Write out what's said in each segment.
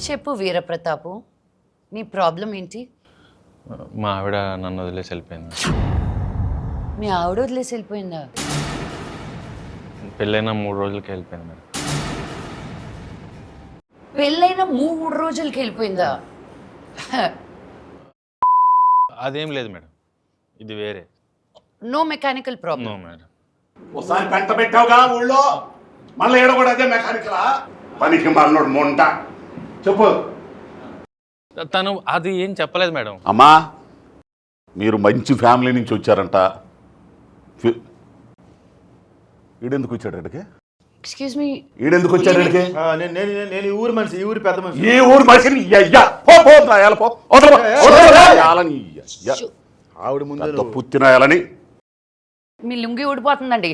చెప్పు వీరప్రతాపు, నీ ప్రాబ్లం ఏంటి? మా ఆవిడ నన్ను వదిలేసి వెళ్ళిపోయింది. మీ ఆవిడ వదిలేసి వెళ్ళిపోయిందా? పెళ్ళైన 3 రోజులకి వెళ్ళిపోయింది మేడం. పెళ్ళైన 3 రోజులకి వెళ్ళిపోయిందా? అదేం లేదు మేడం, ఇది వేరే. No mechanical problem. No madam. ఒకసారి పెంట పెట్టావుగా ఊళ్ళో, మళ్ళీ ఏడ కూడా అదే మెకానికలా? పనికి మళ్ళీ మొంట. చెప్పు. తను అది ఏం చెప్పలేదు మేడం. అమ్మా, మీరు మంచి ఫ్యామిలీ నుంచి వచ్చారంట. ఈడెందుకు వచ్చాడు ఇక్కడికి? ఎక్స్క్యూజ్ మీ, ఈడెందుకు వచ్చాడు ఇక్కడికి? నేను ఈ ఊరు మనిషి, ఈ ఊరి పెద్ద మనిషి. ఈ ఊరు మనిషిని ఆవిడ ముందు పుత్తినాయాలని మీ లుంగి ఊడిపోతుందండి.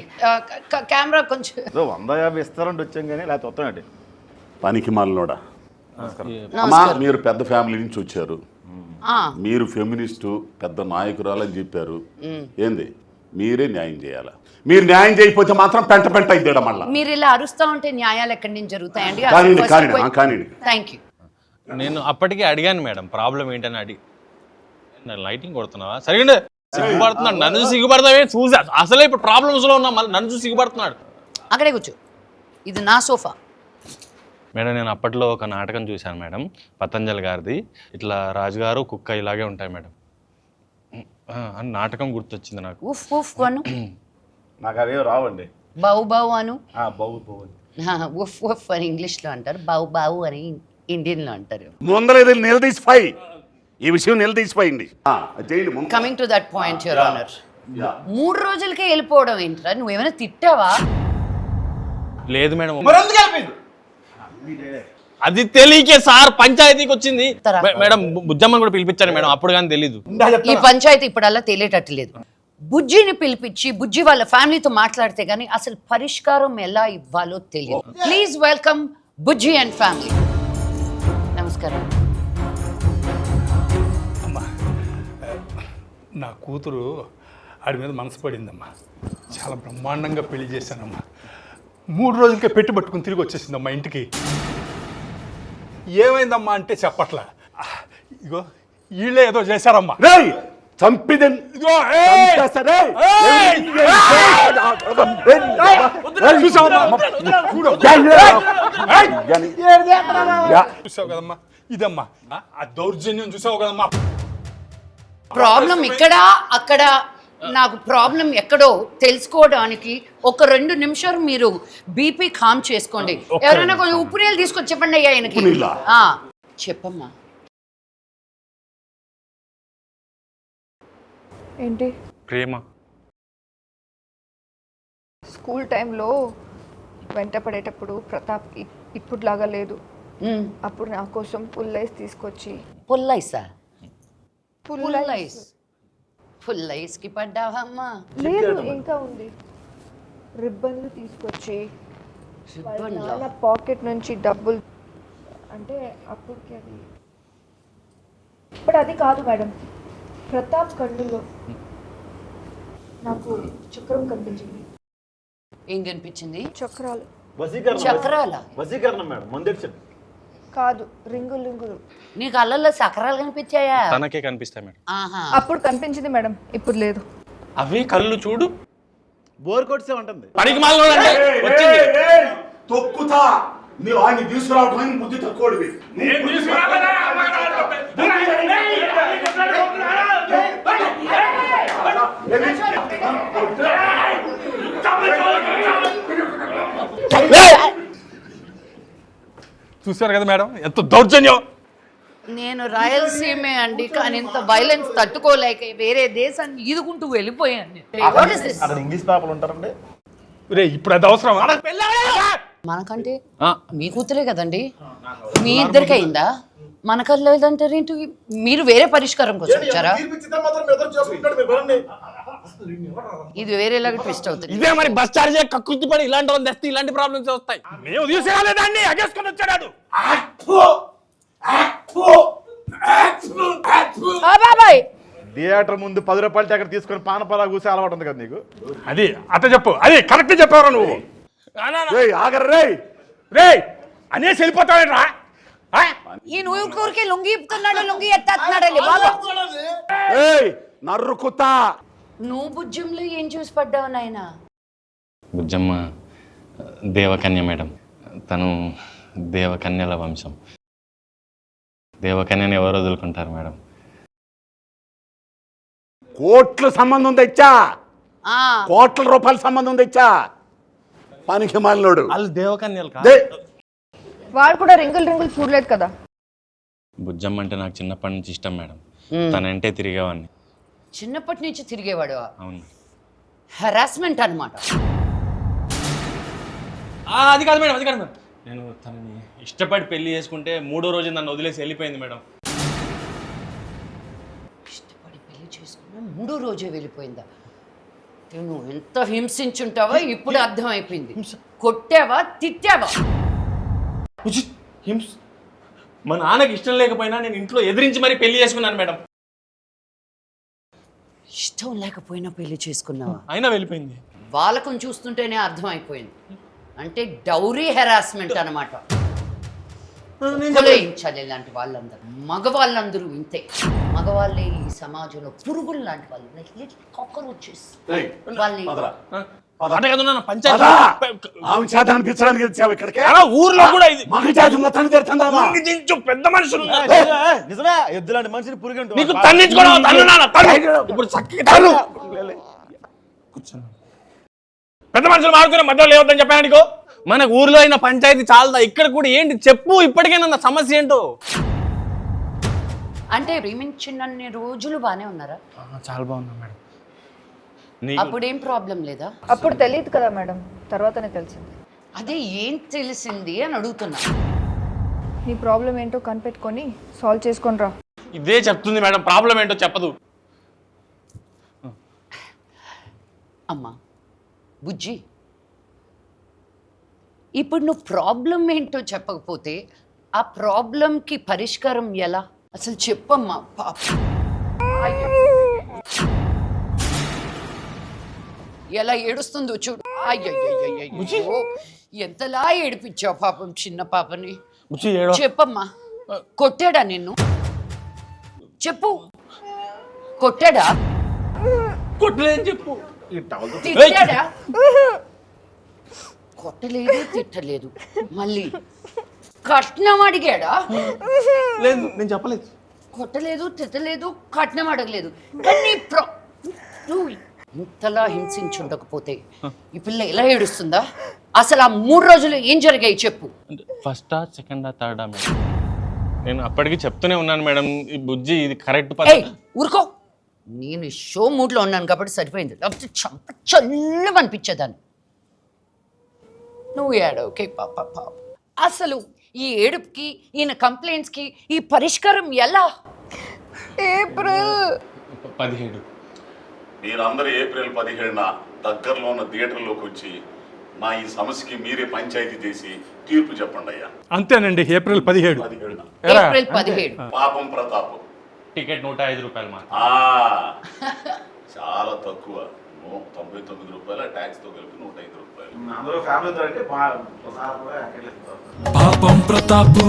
కెమెరా కొంచెం 150 ఇస్తారంటే వచ్చాం కానీ లేకపోతే వస్తానండి. పనికి మాలినోడా. అమ్మా, మీరు పెద్ద ఫ్యామిలీ నుంచి వచ్చారు, మీరు ఫెమినిస్టు పెద్ద నాయకురాలని చెప్పారు. ఏంది, మీరే న్యాయం చేయాలా? మీరు న్యాయం చేయకపోతే మాత్రం పెంట పెంట అయిద్దాడు మళ్ళా. మీరు ఇలా అరుస్తా ఉంటే న్యాయాలు ఎక్కడి నుంచి జరుగుతాయండి? కానీ థ్యాంక్ యూ. నేను అప్పటికే అడిగాను మేడం, ప్రాబ్లం ఏంటని అడిగి. లైటింగ్ కొడుతున్నావా? సరిగ్గా సిగ్గుపడుతున్నాడు. నన్ను చూసి సిగ్గుపడతావే? చూసి అసలే ఇప్పుడు ప్రాబ్లమ్స్ లో ఉన్నా మళ్ళీ నన్ను చూసి సిగ్గుపడుతున్నాడు. అక్కడే కూర్చో, ఇది నా సోఫా. మేడం, నేను అప్పట్లో ఒక నాటకం చూశాను మేడం, పతంజలి గారిది. ఇట్లా రాజుగారు కుక్క ఇలాగే ఉంటాయి మేడం అని నాటకం గుర్తొచ్చింది నాకు. ఉఫ్ ఉఫ్ అను. నాకు అవే రావండి. బావు బావు అను. బావు బావు ఉఫ్ ఉఫ్ అని ఇంగ్లీష్లో అంటారు, బావు బావు అని ఇండియన్లో అంటారు. ముందర నిలదీసిపోయి ఈ విషయం నిలదీసిపోయింది. Coming to that point your honour, 3 రోజులకే వెళ్ళిపోవడం ఏంట్రా? నువ్వేమైనా తిట్టావా? లేదు మేడం, అది తెలియకే సార్ పంచాయతీకి వచ్చింది మేడం. బుజ్జమ్మని కూడా పిలిపించాను మేడం, అప్పుడు కానీ తెలీదు. ఈ పంచాయతీ ఇప్పుడల్లా తెలియటట్టు లేదు. బుజ్జిని పిలిపించి బుజ్జి వాళ్ళ ఫ్యామిలీతో మాట్లాడితే గానీ అసలు పరిష్కారం ఎలా ఇవ్వాలో తెలియదు. Please welcome Bujji and family. నమస్కారం. అమ్మా, నా కూతురు ఆడి మీద మనసు పడిందమ్మా. చాలా బ్రహ్మాండంగా పెళ్లి చేశానమ్మా. 3 రోజులకే పెట్టి పట్టుకుని తిరిగి వచ్చేసిందమ్మా ఇంటికి. ఏమైందమ్మా అంటే చెప్పట్లా. ఇగో వీళ్ళే ఏదో చేశారమ్మా. చంపిదని చూసావు కదమ్మా, ఇదమ్మా ఆ దౌర్జన్యం చూసావు కదమ్మా. ప్రాబ్లం ఇక్కడ అక్కడ, నాకు ప్రాబ్లం ఎక్కడో తెలుసుకోవడానికి ఒక 2 నిమిషాలు మీరు బీపీ కామ్ చేసుకోండి. ఎవరైనా కొంచెం ఉప్పు నీళ్ళు తీసుకొచ్చి చెప్పండి అయ్యా ఆయనకి. చెప్పమ్మా. ఏంటి? ప్రేమ. స్కూల్ టైంలో వెంట పడేటప్పుడు ప్రతాప్కి ఇప్పుడులాగా లేదు. అప్పుడు నా కోసం పుల్లైస్ తీసుకొచ్చి. పుల్లైసా? పుల్లైస్కి పడ్డావమ్మా? లేదు, ఇంకా ఉంది. రిబ్బన్లు తీసుకొచ్చి నా పాకెట్ నుంచి డబ్బులు, అంటే అప్పటికి అది, ఇప్పుడు అది కాదు మేడం. ప్రతాప్ కన్నులో నాకు చక్రం కనిపించింది. ఏం కనిపించింది? చక్రాలు. చక్రాల? వశీకరణం మేడం, మందిర్చండి. కాదు, రింగులు రింగులు. నీకు అల్లల్లో చక్రాలు కనిపించాయా? తనకే కనిపిస్తాయి మేడం. అప్పుడు కనిపించింది మేడం, ఇప్పుడు లేదు. అవి కళ్ళు చూడు, బోర్ కొట్సే ఉంటుంది. పనికి మాలినోడు వచ్చింది. తొక్కుతా, మీరు ఆయన్ని తీసుకురావడానికి బుద్ధి తక్కువడివి. చూసారు కదా మేడం ఎంత దౌర్జన్యం. నేను రాయలసీమే అండి, కానీ ఇంత వైలెన్స్ తట్టుకోలేక వేరే దేశాన్ని ఈదుకుంటూ వెళ్ళిపోయాను. అక్కడ ఇంగ్లీష్ పేపర్లు ఉంటారండి. రే ఇప్పుడు అది అవసరం? మనకంటే మీ కూతురే కదండి, మీ ఇద్దరికి అయిందా? మనకల్లా లేదంటారు ఏంటి? మీరు వేరే పరిష్కారం కోసం వచ్చారా? ఇది వేరేలాగా ట్విస్ట్ అవుతుంది. ఇదే మరి బస్ చార్జ్ కక్కుర్తి పడి ఇలాంటి వాళ్ళు తెస్తే ఇలాంటి ప్రాబ్లమ్స్ వస్తాయి. మేము తీసుకురాలేదాన్ని అగేసుకొని వచ్చాడు. థియేటర్ ముందు 10 రూపాయల టికెట్ తీసుకొని పానపరా కూసే అలవాటు ఉంది కదా నీకు. అది అట్ట చెప్పు, అది కరెక్ట్ చెప్పారా నువ్వు? ఆగర్రే రే అనేసి వెళ్ళిపోతావేట్రా? ఈ ఊరికే లుంగి ఇప్పుతున్నాడు, లుంగి ఎత్తేస్తున్నాడు బాబా. ఏయ్ నర్రుకుతా. నువ్వు బుజ్జంలో ఏం చూసి పడ్డావు నాయనా? బుజ్జమ్మ దేవకన్య మేడం, తను దేవకన్యల వంశం. దేవకన్యని ఎవరు వదులుకుంటారు మేడం? కోట్ల సంబంధం తెచ్చా, ఆ, కోట్ల రూపాయల సంబంధం తెచ్చా. పనికి మాలినోడు. వాళ్ళు దేవకన్యలు కాదు. దే. వాడు కూడా రింగులు చూడలేదు కదా. బుజ్జమ్మ అంటే నాకు చిన్నప్పటి నుంచి ఇష్టం మేడం. తనంటే తిరిగేవాడిని. చిన్నప్పటి నుంచి తిరిగేవాడు. అవును. హెరాస్మెంట్ అనమాట. అది కాదు మేడం, అది కాదు మేడం. నేను తనని ఇష్టపడి పెళ్లి చేసుకుంటే 3వ రోజు నన్ను వదిలేసి వెళ్ళిపోయింది మేడం. ఇష్టపడి పెళ్లి చేసుకున్నా 3వ రోజే వెళ్ళిపోయిందా? నువ్వు ఎంత హింసించుంటావో ఇప్పుడు అర్థమైపోయింది. కొట్టావా, తిట్టావా? మా నాన్నకి ఇష్టం లేకపోయినా నేను ఇంట్లో ఎదిరించి మరీ పెళ్లి చేసుకున్నాను మేడం. ఇష్టం లేకపోయినా పెళ్లి చేసుకున్నావా? అయినా వెళ్ళిపోయింది. వాళ్ళకం చూస్తుంటేనే అర్థమైపోయింది. అంటే డౌరీ హెరాస్మెంట్ అనమాట. కొలయించాలి ఇలాంటి వాళ్ళందరూ. మగవాళ్ళందరూ ఇంతే. మగవాళ్ళే ఈ సమాజంలో పురుగులు లాంటి వాళ్ళు. కాక్రోచెస్. ఏయ్, వాళ్ళని పదరా. అంటే కదా నాన్న పంచాయతీ ఆమె చేత అనిపించడానికి వచ్చావు ఇక్కడికి. ఊర్లో కూడా ఇది మగ జాతి మొత్తాన్ని తిడుతుందా? దించు, పెద్ద మనుషులు ఉన్నారు. నిజమే, ఎద్దులాంటి మనిషిని పురుగు నీకు తన్నించుకోవడం తన్ను నాన్న, తన్ను. ఇప్పుడు చక్కగా తన్ను. కూర్చోను. పెద్ద మనుషులు మారుతున్న మధ్యలో లేవద్దని చెప్పాను నీకు. మన ఊర్లో అయిన పంచాయతీ చాలదా? ఇక్కడ కూడా ఏంటి చెప్పు, ఇప్పటికైనా సమస్య ఏంటో. అంటే ప్రేమించినన్ని రోజులు బానే ఉన్నారా? చాలా బాగున్నా మేడం. అప్పుడేం ప్రాబ్లం లేదా? అప్పుడు తెలియదు కదా మేడం, తర్వాతనే తెలిసింది. అదే ఏం తెలిసింది అని అడుగుతున్నా. నీ ప్రాబ్లం ఏంటో కనిపెట్టుకొని సాల్వ్ చేసుకొని రా. ఇదే చెప్తుంది మేడం, ప్రాబ్లం ఏంటో చెప్పదు. అమ్మా బుజ్జి, ఇప్పుడు నువ్వు ప్రాబ్లం ఏంటో చెప్పకపోతే ఆ ప్రాబ్లంకి పరిష్కారం ఎలా? అసలు చెప్పమ్మా. పాప ఎలా ఏడుస్తుందో చూడు. అయ్యో, ఎంతలా ఏడిపించావు పాపం చిన్న పాపని. చెప్పమ్మా, కొట్టాడా నిన్ను? చెప్పు, కొట్టాడా? కొట్టలేదని చెప్పు. తిట్టాడా? కొట్టలేదు, తిట్టలేదు. మళ్ళీ కట్నం అడిగాడా? లేదు, నేను చెప్పలేదు. కొట్టలేదు, తిట్టలేదు, కట్నం అడగలేదు. కానీ నువ్వు ఇంతలా హింసించుండకపోతే ఈ పిల్ల ఎలా ఏడుస్తుందా? అసలు ఆ 3 రోజులు ఏం జరిగాయి చెప్పు. ఫస్టా, సెకండా, థర్డా మేడం? నేను అప్పటికి చెప్తూనే ఉన్నాను మేడం, ఈ బుజ్జి ఇది కరెక్ట్ ఊరుకో. నేను షో మూడ్లో ఉన్నాను కాబట్టి సరిపోయింది. లేకపోతే చంప చల్లం అనిపించేదాన్ని. నువ్వు ఏడవకే పాప. అసలు ఈ ఏడుపుకి, ఈయన కంప్లైంట్స్కి ఈ పరిష్కారం ఎలా? ఏప్రిల్ 17. మీరందరూ ఏప్రిల్ 17న దగ్గరలో ఉన్న థియేటర్లోకి వచ్చి నా ఈ సమస్యకి మీరే పంచాయతీ చేసి తీర్పు చెప్పండి అయ్యా. అంతేనండి, ఏప్రిల్ 17. 17న ఏప్రిల్ 17. పాపం ప్రతాప్. టికెట్ 105 రూపాయలు మాత్రం. చాలా తక్కువ. 99 రూపాయల ట్యాక్స్ తో కలిపి 105 రూపాయలు. అందరూ ఫ్యామిలీతో అంటే పాపం ప్రతాప్